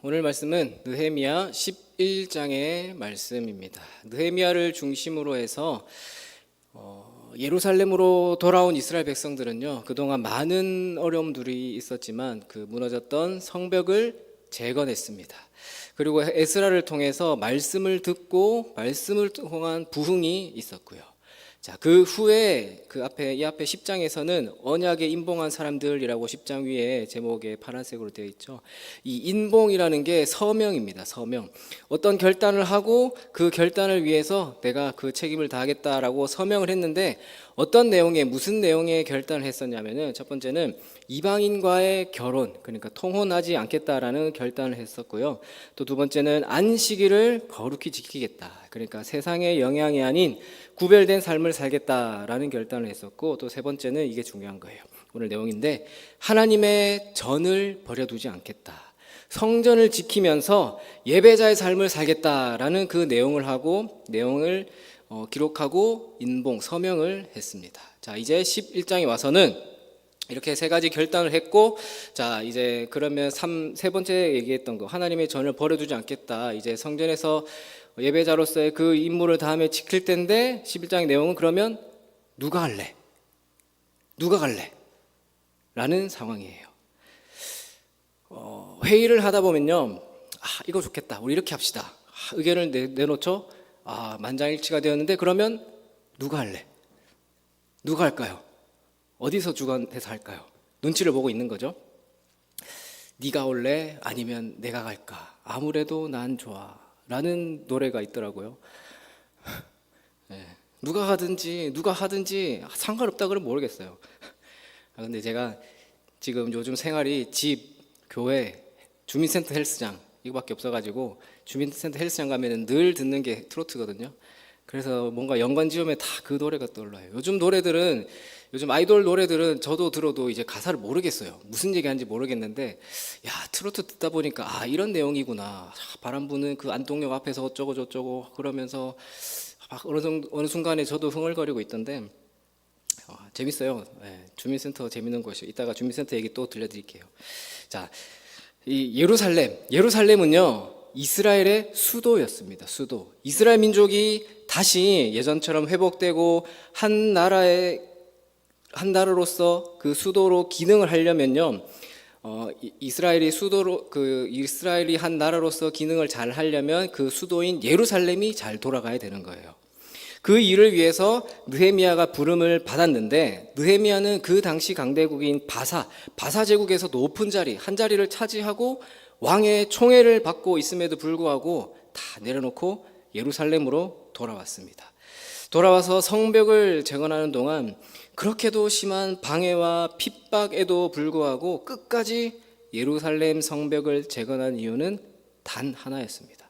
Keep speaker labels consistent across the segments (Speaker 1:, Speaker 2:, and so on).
Speaker 1: 오늘 말씀은 느헤미야 11장의 말씀입니다. 느헤미야를 중심으로 해서 예루살렘으로 돌아온 이스라엘 백성들은요, 그동안 많은 어려움들이 있었지만 그 무너졌던 성벽을 재건했습니다. 그리고 에스라를 통해서 말씀을 듣고 말씀을 통한 부흥이 있었고요. 자, 그 후에 이 앞에 10장에서는 언약에 인봉한 사람들이라고 10장 위에 제목에 파란색으로 되어 있죠. 이 인봉이라는 게 서명입니다. 서명. 어떤 결단을 하고 그 결단을 위해서 내가 그 책임을 다하겠다라고 서명을 했는데 어떤 내용에 무슨 내용의 결단을 했었냐면은 첫 번째는 이방인과의 결혼, 그러니까 통혼하지 않겠다라는 결단을 했었고요. 또 두 번째는 안식일을 거룩히 지키겠다. 그러니까 세상의 영향이 아닌 구별된 삶을 살겠다라는 결단을 했었고, 또 세 번째는 이게 중요한 거예요. 오늘 내용인데, 하나님의 전을 버려두지 않겠다. 성전을 지키면서 예배자의 삶을 살겠다라는 그 내용을 기록하고 인봉, 서명을 했습니다. 자, 이제 11장에 와서는 이렇게 세 가지 결단을 했고, 자, 이제 그러면 세 번째 얘기했던 거, 하나님의 전을 버려두지 않겠다. 이제 성전에서 예배자로서의 그 임무를 다음에 지킬 텐데, 11장의 내용은 그러면 누가 할래? 누가 갈래? 라는 상황이에요. 회의를 하다 보면요, 이거 좋겠다. 우리 이렇게 합시다. 의견을 내놓죠. 만장일치가 되었는데, 그러면 누가 할래? 누가 할까요? 어디서 주관해서 할까요? 눈치를 보고 있는 거죠. 네가 올래? 아니면 내가 갈까? 아무래도 난 좋아 라는 노래가 있더라고요. 네. 누가 하든지 상관없다 그러면 모르겠어요. 근데 제가 지금 요즘 생활이 집, 교회, 주민센터 헬스장 이거밖에 없어가지고 주민센터 헬스장 가면은 늘 듣는 게 트로트거든요. 그래서 뭔가 연관지음에 다 그 노래가 떠올라요. 요즘 아이돌 노래들은 저도 들어도 이제 가사를 모르겠어요. 무슨 얘기하는지 모르겠는데, 트로트 듣다 보니까 이런 내용이구나. 바람 부는 그 안동역 앞에서 어쩌고 저쩌고 그러면서 막 어느 순간에 저도 흥얼거리고 있던데, 재밌어요. 네, 주민센터 재밌는 곳이요. 이따가 주민센터 얘기 또 들려드릴게요. 자, 이 예루살렘은요, 이스라엘의 수도였습니다. 수도. 이스라엘 민족이 다시 예전처럼 회복되고 한 나라로서 그 수도로 기능을 하려면요, 이스라엘이 한 나라로서 기능을 잘 하려면 그 수도인 예루살렘이 잘 돌아가야 되는 거예요. 그 일을 위해서 느헤미야가 부름을 받았는데, 느헤미야는 그 당시 강대국인 바사 제국에서 높은 한 자리를 차지하고 왕의 총애를 받고 있음에도 불구하고 다 내려놓고 예루살렘으로 돌아왔습니다. 돌아와서 성벽을 재건하는 동안 그렇게도 심한 방해와 핍박에도 불구하고 끝까지 예루살렘 성벽을 재건한 이유는 단 하나였습니다.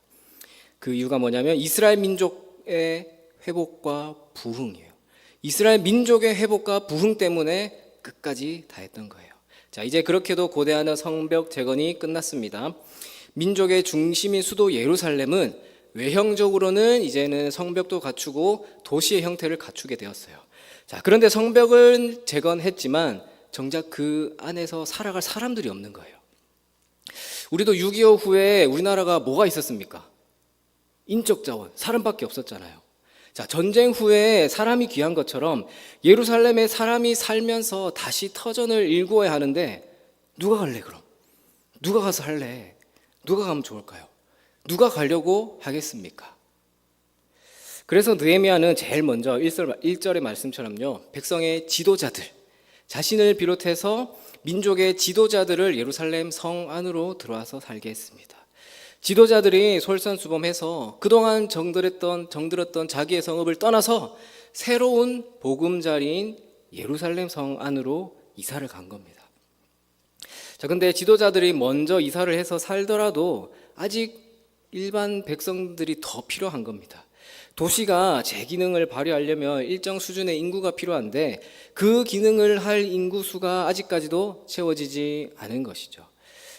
Speaker 1: 그 이유가 뭐냐면 이스라엘 민족의 회복과 부흥이에요. 이스라엘 민족의 회복과 부흥 때문에 끝까지 다 했던 거예요. 자, 이제 그렇게도 고대하는 성벽 재건이 끝났습니다. 민족의 중심인 수도 예루살렘은 외형적으로는 이제는 성벽도 갖추고 도시의 형태를 갖추게 되었어요. 자, 그런데 성벽은 재건했지만 정작 그 안에서 살아갈 사람들이 없는 거예요. 우리도 6.25 후에 우리나라가 뭐가 있었습니까? 인적 자원, 사람밖에 없었잖아요. 자, 전쟁 후에 사람이 귀한 것처럼 예루살렘에 사람이 살면서 다시 터전을 일구어야 하는데, 누가 갈래 그럼? 누가 가서 할래? 누가 가면 좋을까요? 누가 가려고 하겠습니까? 그래서 느헤미야는 제일 먼저 1절의 말씀처럼요, 백성의 지도자들, 자신을 비롯해서 민족의 지도자들을 예루살렘 성 안으로 들어와서 살게 했습니다. 지도자들이 솔선수범해서 그동안 정들었던 자기의 성읍을 떠나서 새로운 보금자리인 예루살렘 성 안으로 이사를 간 겁니다. 자, 근데 지도자들이 먼저 이사를 해서 살더라도 아직 일반 백성들이 더 필요한 겁니다. 도시가 제 기능을 발휘하려면 일정 수준의 인구가 필요한데 그 기능을 할 인구 수가 아직까지도 채워지지 않은 것이죠.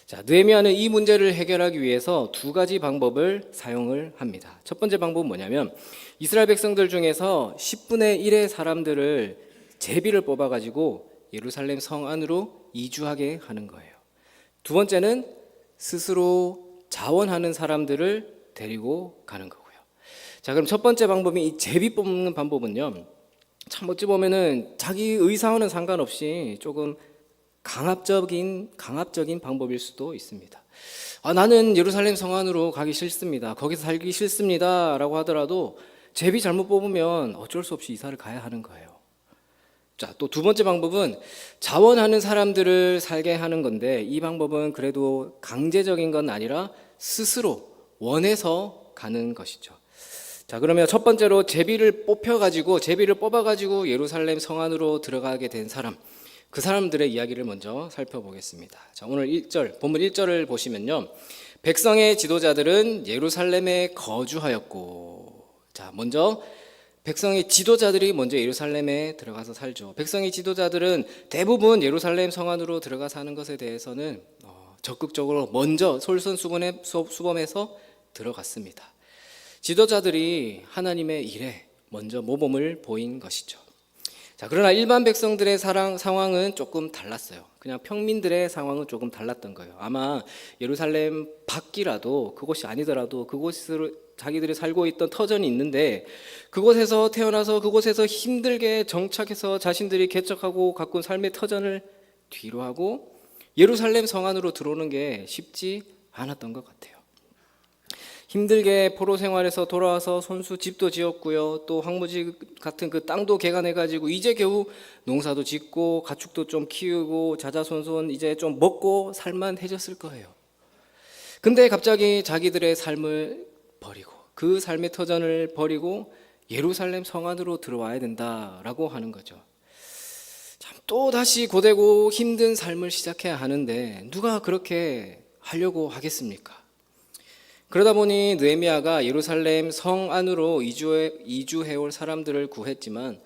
Speaker 1: 자, 느헤미야는 이 문제를 해결하기 위해서 두 가지 방법을 사용을 합니다. 첫 번째 방법은 뭐냐면 이스라엘 백성들 중에서 10분의 1의 사람들을 제비를 뽑아가지고 예루살렘 성 안으로 이주하게 하는 거예요. 두 번째는 스스로 자원하는 사람들을 데리고 가는 거고요. 자, 그럼 첫 번째 방법이 이 제비 뽑는 방법은요. 참 어찌 보면은 자기 의사와는 상관없이 조금 강압적인 방법일 수도 있습니다. 나는 예루살렘 성 안으로 가기 싫습니다. 거기서 살기 싫습니다라고 하더라도 제비 잘못 뽑으면 어쩔 수 없이 이사를 가야 하는 거예요. 자, 또 두 번째 방법은 자원하는 사람들을 살게 하는 건데, 이 방법은 그래도 강제적인 건 아니라 스스로 원해서 가는 것이죠. 자, 그러면 첫 번째로 제비를 뽑아가지고 예루살렘 성 안으로 들어가게 된 사람, 그 사람들의 이야기를 먼저 살펴보겠습니다. 자, 오늘 본문 1절을 보시면요. 백성의 지도자들은 예루살렘에 거주하였고, 자, 먼저 백성의 지도자들이 먼저 예루살렘에 들어가서 살죠. 백성의 지도자들은 대부분 예루살렘 성 안으로 들어가 사는 것에 대해서는 적극적으로 먼저 솔선수범해서 들어갔습니다. 지도자들이 하나님의 일에 먼저 모범을 보인 것이죠. 자, 그러나 일반 백성들의 상황은 조금 달랐어요. 그냥 평민들의 상황은 조금 달랐던 거예요. 아마 예루살렘 밖이라도, 그곳이 아니더라도 그곳으로 자기들이 살고 있던 터전이 있는데, 그곳에서 태어나서 그곳에서 힘들게 정착해서 자신들이 개척하고 가꾼 삶의 터전을 뒤로 하고 예루살렘 성 안으로 들어오는 게 쉽지 않았던 것 같아요. 힘들게 포로 생활에서 돌아와서 손수 집도 지었고요. 또 황무지 같은 그 땅도 개간해가지고 이제 겨우 농사도 짓고 가축도 좀 키우고 자자손손 이제 좀 먹고 살만해졌을 거예요. 근데 갑자기 자기들의 삶을 버리고 그 삶의 터전을 버리고 예루살렘 성 안으로 들어와야 된다라고 하는 거죠. 참, 또 다시 고되고 힘든 삶을 시작해야 하는데 누가 그렇게 하려고 하겠습니까? 그러다 보니 느헤미야가 예루살렘 성 안으로 이주해올 사람들을 구했지만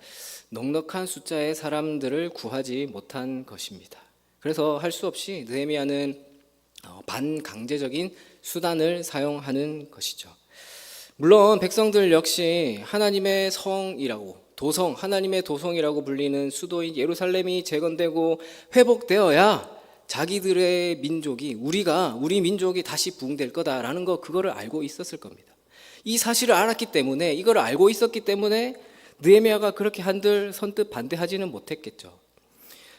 Speaker 1: 넉넉한 숫자의 사람들을 구하지 못한 것입니다. 그래서 할 수 없이 느헤미야는 반강제적인 수단을 사용하는 것이죠. 물론 백성들 역시 하나님의 도성이라고 불리는 수도인 예루살렘이 재건되고 회복되어야 자기들의 우리 민족이 다시 부흥될 거다라는 그거를 알고 있었을 겁니다. 이 사실을 알았기 때문에, 이걸 알고 있었기 때문에 느헤미야가 그렇게 한들 선뜻 반대하지는 못했겠죠.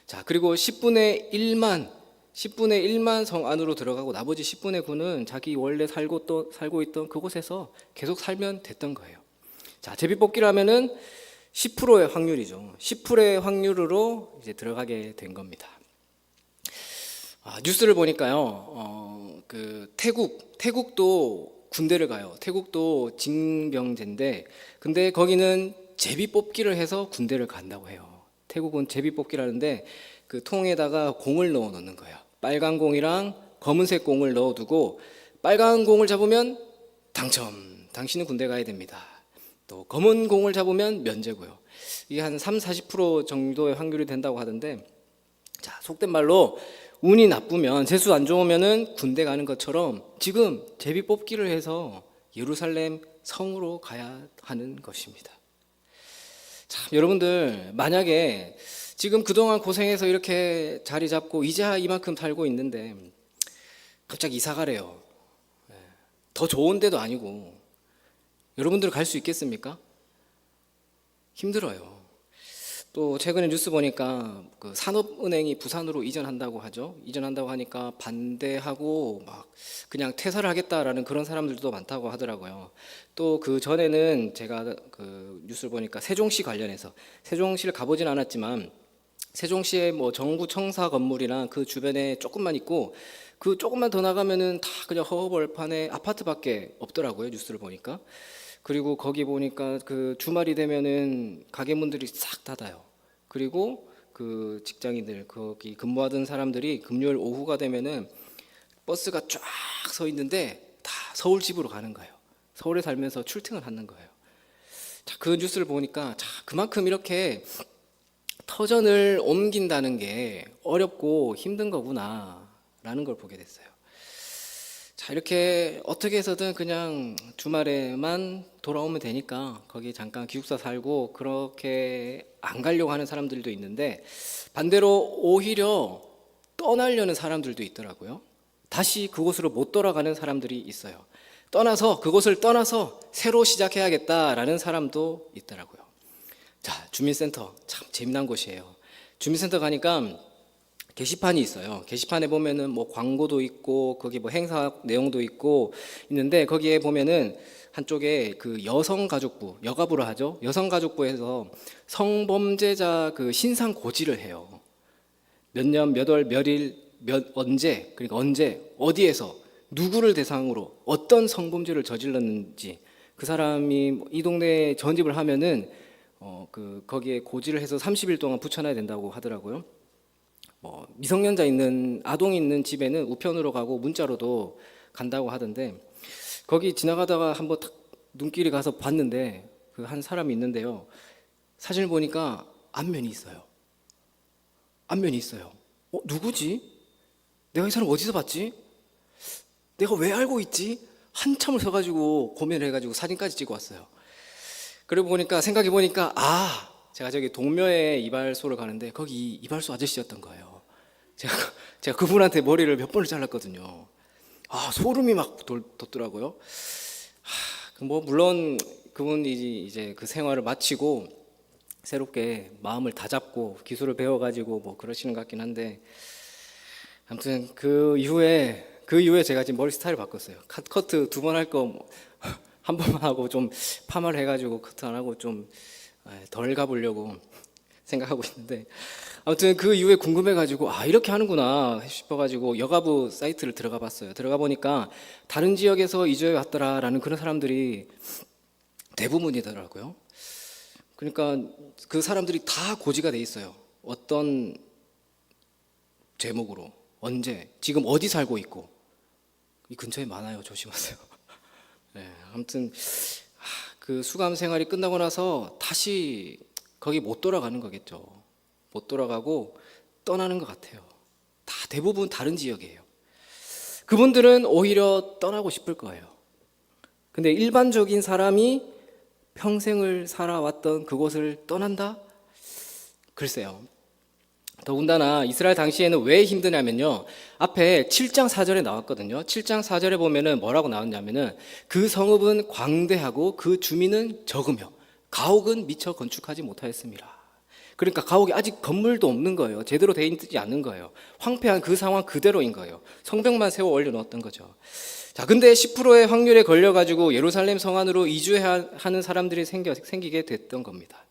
Speaker 1: 자, 그리고 10분의 1만 성 안으로 들어가고 나머지 10분의 9는 자기 원래 살고 있던 그곳에서 계속 살면 됐던 거예요. 자, 제비뽑기를 하면은 10%의 확률이죠. 10%의 확률로 이제 들어가게 된 겁니다. 뉴스를 보니까요, 태국도 군대를 가요. 태국도 징병제인데, 근데 거기는 제비 뽑기를 해서 군대를 간다고 해요. 태국은 제비 뽑기를 하는데 그 통에다가 공을 넣어 놓는 거예요. 빨간 공이랑 검은색 공을 넣어두고 빨간 공을 잡으면 당신은 군대 가야 됩니다. 또 검은 공을 잡으면 면제고요. 이게 한 30-40% 정도의 확률이 된다고 하던데, 자, 속된 말로 운이 나쁘면, 재수 안 좋으면은 군대 가는 것처럼 지금 제비 뽑기를 해서 예루살렘 성으로 가야 하는 것입니다. 참, 여러분들 만약에 지금 그동안 고생해서 이렇게 자리 잡고 이제야 이만큼 살고 있는데 갑자기 이사 가래요. 더 좋은 데도 아니고 여러분들 갈 수 있겠습니까? 힘들어요. 또 최근에 뉴스 보니까 그 산업은행이 부산으로 이전한다고 하죠. 이전한다고 하니까 반대하고 막 그냥 퇴사를 하겠다라는 그런 사람들도 많다고 하더라고요. 또 그 전에는 제가 그 뉴스를 보니까 세종시 관련해서, 세종시를 가보진 않았지만 세종시의 뭐 정부 청사 건물이랑 그 주변에 조금만 있고 그 조금만 더 나가면은 다 그냥 허허벌판에 아파트밖에 없더라고요. 뉴스를 보니까. 그리고 거기 보니까 그 주말이 되면은 가게 문들이 싹 닫아요. 그리고 그 직장인들, 거기 근무하던 사람들이 금요일 오후가 되면은 버스가 쫙 서 있는데 다 서울 집으로 가는 거예요. 서울에 살면서 출퇴근을 하는 거예요. 자, 그 뉴스를 보니까 자, 그만큼 이렇게 터전을 옮긴다는 게 어렵고 힘든 거구나라는 걸 보게 됐어요. 자, 이렇게 어떻게 해서든 그냥 주말에만 돌아오면 되니까 거기 잠깐 기숙사 살고 그렇게 안 가려고 하는 사람들도 있는데, 반대로 오히려 떠나려는 사람들도 있더라고요. 다시 그곳으로 못 돌아가는 사람들이 있어요. 그곳을 떠나서 새로 시작해야겠다라는 사람도 있더라고요. 자, 주민센터 참 재미난 곳이에요. 주민센터 가니까 게시판이 있어요. 게시판에 보면은 뭐 광고도 있고 거기 뭐 행사 내용도 있고 있는데, 거기에 보면은 한쪽에 그 여성가족부, 여가부로 하죠. 여성가족부에서 성범죄자 그 신상 고지를 해요. 몇 년, 몇 월, 몇 일, 언제, 그러니까 언제, 어디에서, 누구를 대상으로 어떤 성범죄를 저질렀는지, 그 사람이 이 동네에 전입을 하면은 거기에 고지를 해서 30일 동안 붙여놔야 된다고 하더라고요. 미성년자 있는 아동이 있는 집에는 우편으로 가고 문자로도 간다고 하던데, 거기 지나가다가 한번 딱 눈길이 가서 봤는데 그 한 사람이 있는데요. 사진을 보니까 안면이 있어요. 안면이 있어요. 누구지? 내가 이 사람 어디서 봤지? 내가 왜 알고 있지? 한참을 서가지고 고민을 해가지고 사진까지 찍어 왔어요. 그리고 생각해 보니까 제가 저기 동묘에 이발소를 가는데 거기 이발소 아저씨였던 거예요. 제가 그분한테 머리를 몇 번을 잘랐거든요. 소름이 막 돋더라고요. 물론 그분이 이제 그 생활을 마치고 새롭게 마음을 다잡고 기술을 배워가지고 뭐 그러시는 것 같긴 한데, 아무튼 그 이후에 제가 지금 머리 스타일을 바꿨어요. 커트 2번 할 거 한 번만 하고 좀 파마를 해가지고 커트 안 하고 좀 덜 가보려고 생각하고 있는데, 아무튼 그 이후에 궁금해가지고 이렇게 하는구나 싶어가지고 여가부 사이트를 들어가 봤어요. 들어가 보니까 다른 지역에서 이주해 왔더라라는 그런 사람들이 대부분이더라고요. 그러니까 그 사람들이 다 고지가 돼 있어요. 어떤 제목으로, 언제, 지금 어디 살고 있고, 이 근처에 많아요. 조심하세요. 네, 아무튼 그 수감 생활이 끝나고 나서 다시 거기 못 돌아가는 거겠죠. 못 돌아가고 떠나는 것 같아요. 다 대부분 다른 지역이에요. 그분들은 오히려 떠나고 싶을 거예요. 근데 일반적인 사람이 평생을 살아왔던 그곳을 떠난다? 글쎄요. 더군다나 이스라엘 당시에는 왜 힘드냐면요, 앞에 7장 4절에 나왔거든요. 7장 4절에 보면은 뭐라고 나왔냐면은 그 성읍은 광대하고 그 주민은 적으며 가옥은 미처 건축하지 못하였습니다. 그러니까 가옥이 아직 건물도 없는 거예요. 제대로 돼 있지 않는 거예요. 황폐한 그 상황 그대로인 거예요. 성벽만 세워 올려놓았던 거죠. 자, 근데 10%의 확률에 걸려가지고 예루살렘 성 안으로 이주해야 하는 사람들이 생기게 됐던 겁니다.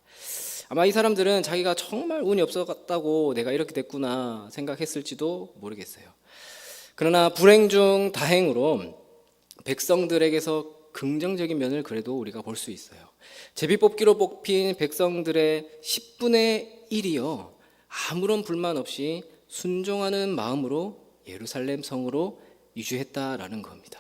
Speaker 1: 아마 이 사람들은 자기가 정말 운이 없었다고 내가 이렇게 됐구나 생각했을지도 모르겠어요. 그러나 불행 중 다행으로 백성들에게서 긍정적인 면을 그래도 우리가 볼 수 있어요. 제비뽑기로 뽑힌 백성들의 10분의 1이요, 아무런 불만 없이 순종하는 마음으로 예루살렘 성으로 이주했다라는 겁니다.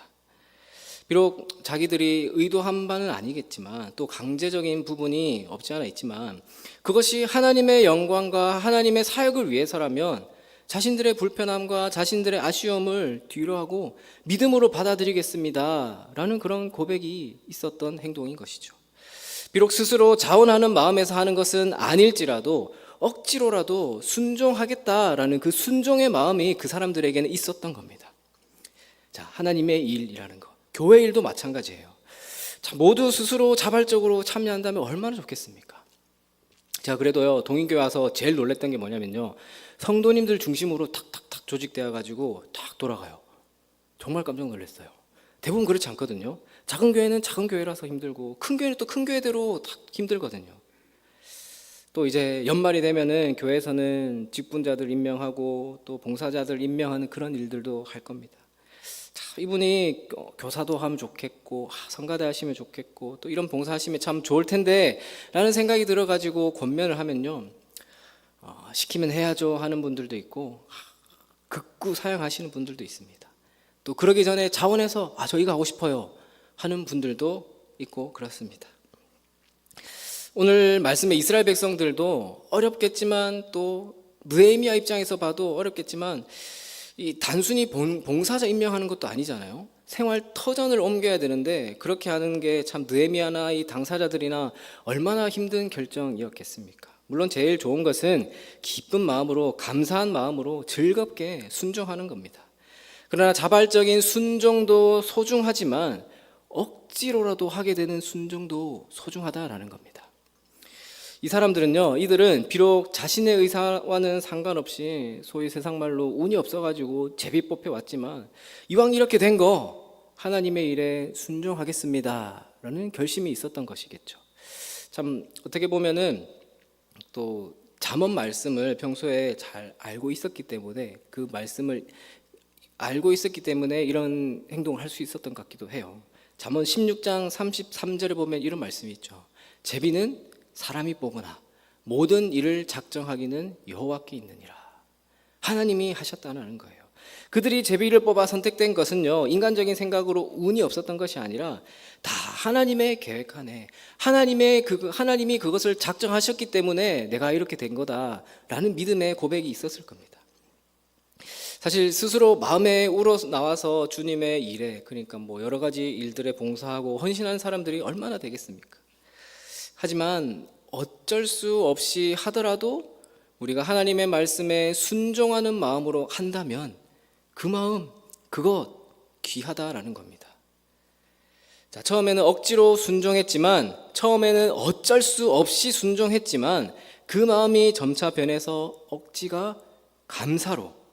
Speaker 1: 비록 자기들이 의도한 바는 아니겠지만, 또 강제적인 부분이 없지 않아 있지만, 그것이 하나님의 영광과 하나님의 사역을 위해서라면 자신들의 불편함과 자신들의 아쉬움을 뒤로하고 믿음으로 받아들이겠습니다 라는 그런 고백이 있었던 행동인 것이죠. 비록 스스로 자원하는 마음에서 하는 것은 아닐지라도 억지로라도 순종하겠다라는 그 순종의 마음이 그 사람들에게는 있었던 겁니다. 자, 하나님의 일이라는 것, 교회 일도 마찬가지예요. 자, 모두 스스로 자발적으로 참여한다면 얼마나 좋겠습니까? 제가 그래도요, 동인교회 와서 제일 놀랬던 게 뭐냐면요, 성도님들 중심으로 탁탁탁 조직되어 가지고 탁 돌아가요. 정말 깜짝 놀랐어요. 대부분 그렇지 않거든요. 작은 교회는 작은 교회라서 힘들고, 큰 교회는 또 큰 교회대로 탁 힘들거든요. 또 이제 연말이 되면은 교회에서는 직분자들 임명하고 또 봉사자들 임명하는 그런 일들도 할 겁니다. 자, 이분이 교사도 하면 좋겠고, 성가대 하시면 좋겠고, 또 이런 봉사하시면 참 좋을 텐데 라는 생각이 들어가지고 권면을 하면요, 시키면 해야죠 하는 분들도 있고, 극구 사양하시는 분들도 있습니다. 또 그러기 전에 자원해서 저 이거 하고 싶어요 하는 분들도 있고 그렇습니다. 오늘 말씀의 이스라엘 백성들도 어렵겠지만, 또 느헤미야 입장에서 봐도 어렵겠지만, 이 단순히 봉사자 임명하는 것도 아니잖아요. 생활 터전을 옮겨야 되는데 그렇게 하는 게 참 느헤미야나 이 당사자들이나 얼마나 힘든 결정이었겠습니까? 물론 제일 좋은 것은 기쁜 마음으로, 감사한 마음으로 즐겁게 순종하는 겁니다. 그러나 자발적인 순종도 소중하지만 억지로라도 하게 되는 순종도 소중하다라는 겁니다. 이 사람들은요, 이들은 비록 자신의 의사와는 상관없이 소위 세상 말로 운이 없어가지고 제비 뽑혀 왔지만 이왕 이렇게 된 거 하나님의 일에 순종하겠습니다 라는 결심이 있었던 것이겠죠. 참 어떻게 보면은 또 잠언 말씀을 평소에 잘 알고 있었기 때문에 그 말씀을 알고 있었기 때문에 이런 행동을 할 수 있었던 것 같기도 해요. 잠언 16장 33절에 보면 이런 말씀이 있죠. 제비는 사람이 뽑으나 모든 일을 작정하기는 여호와께 있느니라. 하나님이 하셨다는 거예요. 그들이 제비를 뽑아 선택된 것은요, 인간적인 생각으로 운이 없었던 것이 아니라 다 하나님의 계획 안에 하나님이 그것을 작정하셨기 때문에 내가 이렇게 된 거다라는 믿음의 고백이 있었을 겁니다. 사실 스스로 마음에 우러나와서 주님의 일에, 그러니까 뭐 여러 가지 일들에 봉사하고 헌신한 사람들이 얼마나 되겠습니까? 하지만 어쩔 수 없이 하더라도 우리가 하나님의 말씀에 순종하는 마음으로 한다면 그 마음, 그것 귀하다라는 겁니다. 자, 처음에는 억지로 순종했지만, 처음에는 어쩔 수 없이 순종했지만 그 마음이 점차 변해서 억지가 감사로,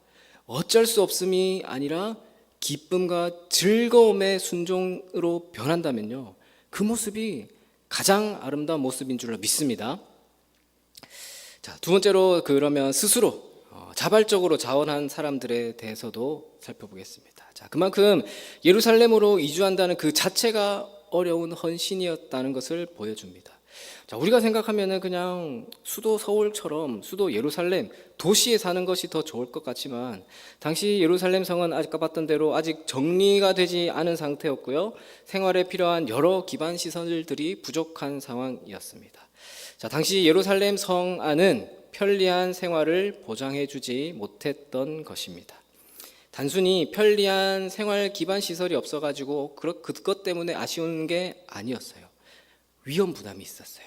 Speaker 1: 어쩔 수 없음이 아니라 기쁨과 즐거움의 순종으로 변한다면요, 그 모습이 가장 아름다운 모습인 줄로 믿습니다. 자, 두 번째로 그러면 스스로 자발적으로 자원한 사람들에 대해서도 살펴보겠습니다. 자, 그만큼 예루살렘으로 이주한다는 그 자체가 어려운 헌신이었다는 것을 보여줍니다. 자, 우리가 생각하면은 그냥 수도 서울처럼 수도 예루살렘 도시에 사는 것이 더 좋을 것 같지만 당시 예루살렘 성은 아까 봤던 대로 아직 정리가 되지 않은 상태였고요. 생활에 필요한 여러 기반 시설들이 부족한 상황이었습니다. 자, 당시 예루살렘 성 안은 편리한 생활을 보장해 주지 못했던 것입니다. 단순히 편리한 생활 기반 시설이 없어가지고 그것 때문에 아쉬운 게 아니었어요. 위험 부담이 있었어요.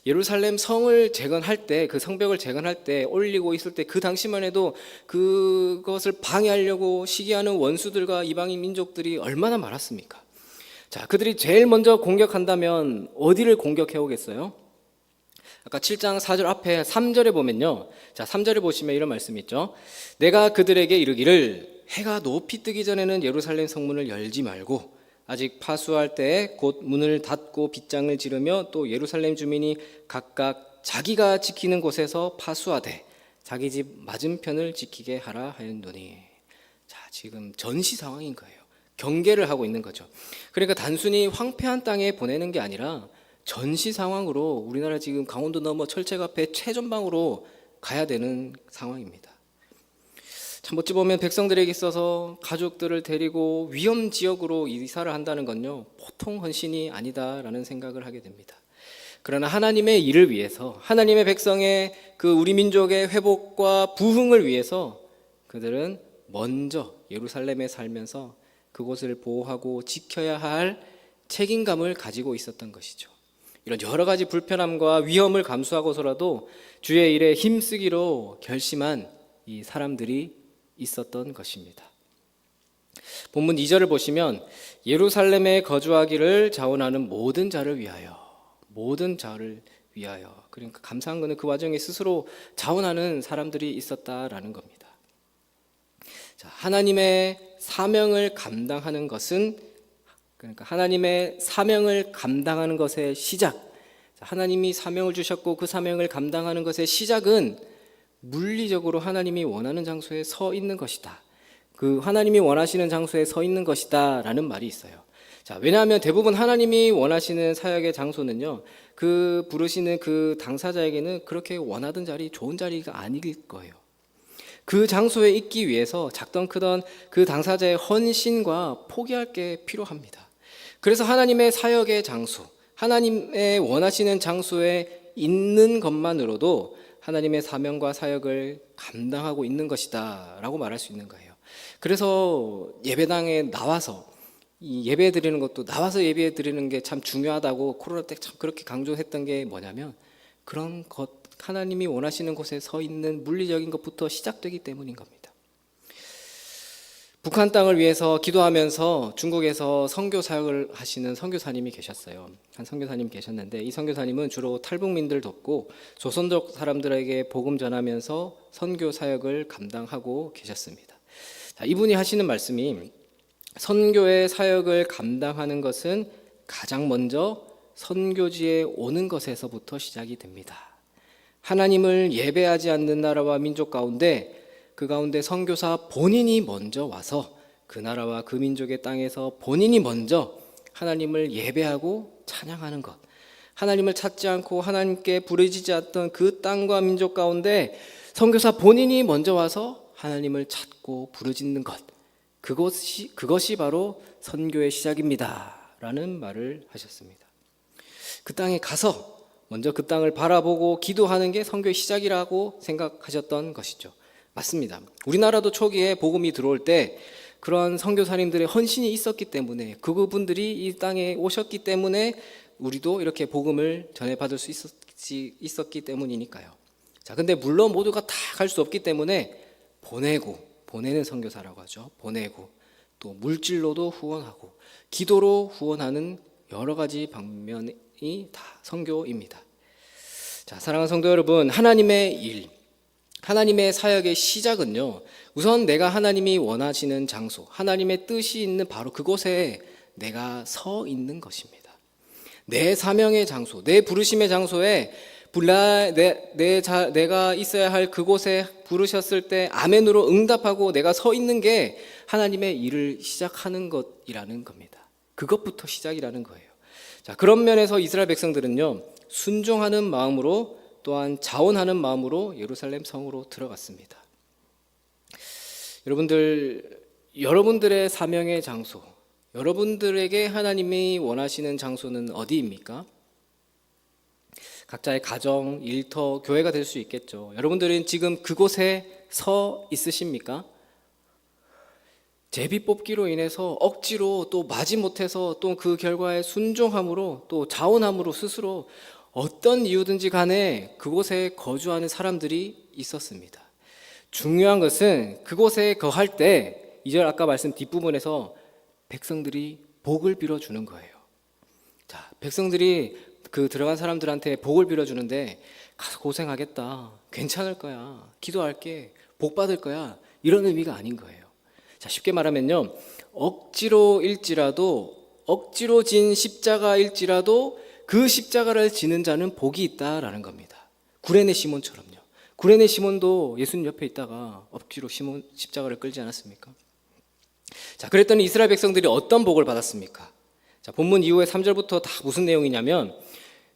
Speaker 1: 예루살렘 성을 재건할 때, 그 성벽을 재건할 때, 올리고 있을 때 그 당시만 해도 그것을 방해하려고 시기하는 원수들과 이방인 민족들이 얼마나 많았습니까? 자, 그들이 제일 먼저 공격한다면 어디를 공격해 오겠어요? 아까 7장 4절 앞에 3절에 보면요. 자, 3절에 보시면 이런 말씀이 있죠. 내가 그들에게 이르기를 해가 높이 뜨기 전에는 예루살렘 성문을 열지 말고 아직 파수할 때에 곧 문을 닫고 빗장을 지르며 또 예루살렘 주민이 각각 자기가 지키는 곳에서 파수하되 자기 집 맞은편을 지키게 하라 하였노니. 자, 지금 전시 상황인 거예요. 경계를 하고 있는 거죠. 그러니까 단순히 황폐한 땅에 보내는 게 아니라 전시 상황으로 우리나라 지금 강원도 넘어 철책 앞에 최전방으로 가야 되는 상황입니다. 참 어찌 보면 백성들에게 있어서 가족들을 데리고 위험 지역으로 이사를 한다는 건요, 보통 헌신이 아니다라는 생각을 하게 됩니다. 그러나 하나님의 일을 위해서, 하나님의 백성의 그 우리 민족의 회복과 부흥을 위해서 그들은 먼저 예루살렘에 살면서 그곳을 보호하고 지켜야 할 책임감을 가지고 있었던 것이죠. 이런 여러 가지 불편함과 위험을 감수하고서라도 주의 일에 힘쓰기로 결심한 이 사람들이 있었던 것입니다. 본문 2절을 보시면 예루살렘에 거주하기를 자원하는 모든 자를 위하여, 모든 자를 위하여. 그러니까 감사한 것은 그 와중에 스스로 자원하는 사람들이 있었다라는 겁니다. 자, 하나님의 사명을 감당하는 것은, 그러니까 하나님의 사명을 감당하는 것의 시작, 하나님이 사명을 주셨고 그 사명을 감당하는 것의 시작은 물리적으로 하나님이 원하는 장소에 서 있는 것이다. 그 하나님이 원하시는 장소에 서 있는 것이다 라는 말이 있어요. 자, 왜냐하면 대부분 하나님이 원하시는 사역의 장소는요, 그 부르시는 그 당사자에게는 그렇게 원하던 자리, 좋은 자리가 아닐 거예요. 그 장소에 있기 위해서 작던 크던 그 당사자의 헌신과 포기할 게 필요합니다. 그래서 하나님의 사역의 장소, 하나님의 원하시는 장소에 있는 것만으로도 하나님의 사명과 사역을 감당하고 있는 것이다 라고 말할 수 있는 거예요. 그래서 예배당에 나와서 이 예배 드리는 것도, 나와서 예배 드리는 게 참 중요하다고 코로나 때 참 그렇게 강조했던 게 뭐냐면, 그런 것, 하나님이 원하시는 곳에 서 있는 물리적인 것부터 시작되기 때문인 겁니다. 북한 땅을 위해서 기도하면서 중국에서 선교 사역을 하시는 선교사님이 계셨어요. 한 선교사님 계셨는데 이 선교사님은 주로 탈북민들 돕고 조선족 사람들에게 복음 전하면서 선교 사역을 감당하고 계셨습니다. 자, 이분이 하시는 말씀이 선교의 사역을 감당하는 것은 가장 먼저 선교지에 오는 것에서부터 시작이 됩니다. 하나님을 예배하지 않는 나라와 민족 가운데 그 가운데 선교사 본인이 먼저 와서 그 나라와 그 민족의 땅에서 본인이 먼저 하나님을 예배하고 찬양하는 것, 하나님을 찾지 않고 하나님께 부르짖지 않던 그 땅과 민족 가운데 선교사 본인이 먼저 와서 하나님을 찾고 부르짖는 것, 그것이 바로 선교의 시작입니다 라는 말을 하셨습니다. 그 땅에 가서 먼저 그 땅을 바라보고 기도하는 게 선교의 시작이라고 생각하셨던 것이죠. 맞습니다. 우리나라도 초기에 복음이 들어올 때 그런 선교사님들의 헌신이 있었기 때문에, 그분들이 이 땅에 오셨기 때문에 우리도 이렇게 복음을 전해받을 수 있었기 때문이니까요. 자, 근데 물론 모두가 다 갈 수 없기 때문에 보내는 선교사라고 하죠. 보내고 또 물질로도 후원하고 기도로 후원하는 여러 가지 방면이 다 선교입니다. 자, 사랑하는 성도 여러분, 하나님의 사역의 시작은요, 우선 내가 하나님이 원하시는 장소, 하나님의 뜻이 있는 바로 그곳에 내가 서 있는 것입니다. 내 사명의 장소, 내 부르심의 장소에 내가 있어야 할 그곳에 부르셨을 때 아멘으로 응답하고 내가 서 있는 게 하나님의 일을 시작하는 것이라는 겁니다. 그것부터 시작이라는 거예요. 자, 그런 면에서 이스라엘 백성들은요, 순종하는 마음으로 또한 자원하는 마음으로 예루살렘 성으로 들어갔습니다. 여러분들의 사명의 장소, 여러분들에게 하나님이 원하시는 장소는 어디입니까? 각자의 가정, 일터, 교회가 될 수 있겠죠. 여러분들은 지금 그곳에 서 있으십니까? 제비 뽑기로 인해서 억지로 또 마지못해서 또 그 결과에 순종함으로 또 자원함으로 스스로 어떤 이유든지 간에 그곳에 거주하는 사람들이 있었습니다. 중요한 것은 그곳에 거할 때 2절 아까 말씀 뒷부분에서 백성들이 복을 빌어주는 거예요. 자, 백성들이 그 들어간 사람들한테 복을 빌어주는데 가서 고생하겠다, 괜찮을 거야, 기도할게, 복 받을 거야, 이런 의미가 아닌 거예요. 자, 쉽게 말하면요, 억지로 진 십자가일지라도 그 십자가를 지는 자는 복이 있다라는 겁니다. 구레네 시몬처럼요. 구레네 시몬도 예수님 옆에 있다가 억지로 십자가를 끌지 않았습니까? 자, 그랬더니 이스라엘 백성들이 어떤 복을 받았습니까? 자, 본문 이후에 3절부터 다 무슨 내용이냐면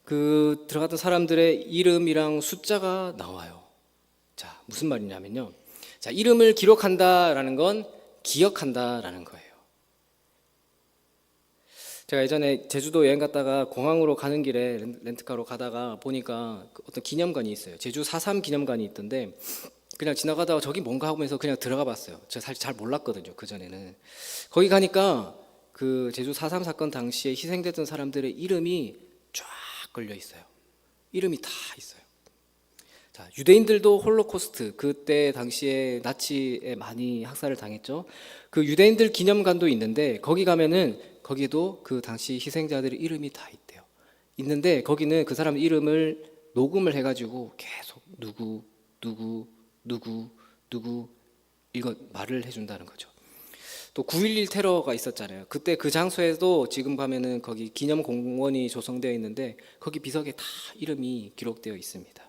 Speaker 1: 그 들어갔던 사람들의 이름이랑 숫자가 나와요. 자, 무슨 말이냐면요, 자, 이름을 기록한다라는 건 기억한다라는 거예요. 제가 예전에 제주도 여행 갔다가 공항으로 가는 길에 렌트카로 가다가 보니까 어떤 기념관이 있어요. 제주 4.3 기념관이 있던데 그냥 지나가다가 저기 뭔가 하면서 그냥 들어가 봤어요. 제가 사실 잘 몰랐거든요, 그전에는. 거기 가니까 그 제주 4.3 사건 당시에 희생됐던 사람들의 이름이 쫙 걸려 있어요. 이름이 다 있어요. 자, 유대인들도 홀로코스트, 그때 당시에 나치에 많이 학살을 당했죠. 그 유대인들 기념관도 있는데 거기 가면은 거기도 그 당시 희생자들의 이름이 다 있대요. 있는데 거기는 그 사람 이름을 녹음을 해가지고 계속 누구 이거 말을 해준다는 거죠. 또 9.11 테러가 있었잖아요. 그때 그 장소에도 지금 가면은 거기 기념공원이 조성되어 있는데 거기 비석에 다 이름이 기록되어 있습니다.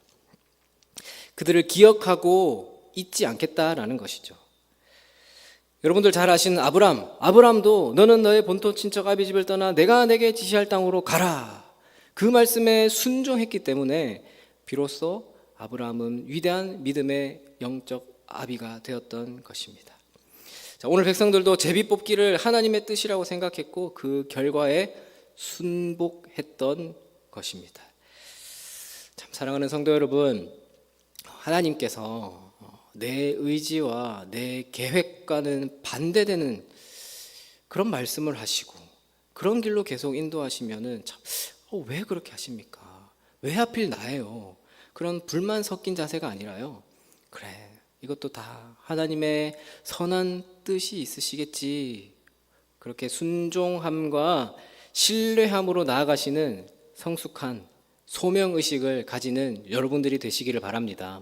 Speaker 1: 그들을 기억하고 잊지 않겠다라는 것이죠. 여러분들 잘 아시는 아브람도 너는 너의 본토 친척 아비 집을 떠나 내가 내게 지시할 땅으로 가라, 그 말씀에 순종했기 때문에 비로소 아브라함은 위대한 믿음의 영적 아비가 되었던 것입니다. 자, 오늘 백성들도 제비 뽑기를 하나님의 뜻이라고 생각했고 그 결과에 순복했던 것입니다. 참 사랑하는 성도 여러분, 하나님께서 내 의지와 내 계획과는 반대되는 그런 말씀을 하시고 그런 길로 계속 인도하시면은 참, 왜 그렇게 하십니까? 왜 하필 나예요? 그런 불만 섞인 자세가 아니라요, 그래, 이것도 다 하나님의 선한 뜻이 있으시겠지. 그렇게 순종함과 신뢰함으로 나아가시는 성숙한 소명의식을 가지는 여러분들이 되시기를 바랍니다.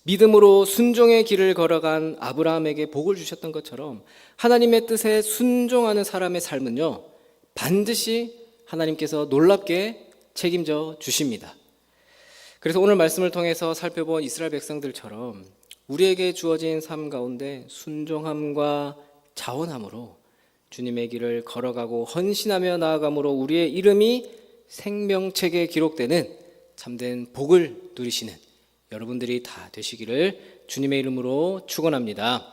Speaker 1: 믿음으로 순종의 길을 걸어간 아브라함에게 복을 주셨던 것처럼 하나님의 뜻에 순종하는 사람의 삶은요, 반드시 하나님께서 놀랍게 책임져 주십니다. 그래서 오늘 말씀을 통해서 살펴본 이스라엘 백성들처럼 우리에게 주어진 삶 가운데 순종함과 자원함으로 주님의 길을 걸어가고 헌신하며 나아감으로 우리의 이름이 생명책에 기록되는 참된 복을 누리시는 여러분들이 다 되시기를 주님의 이름으로 축원합니다.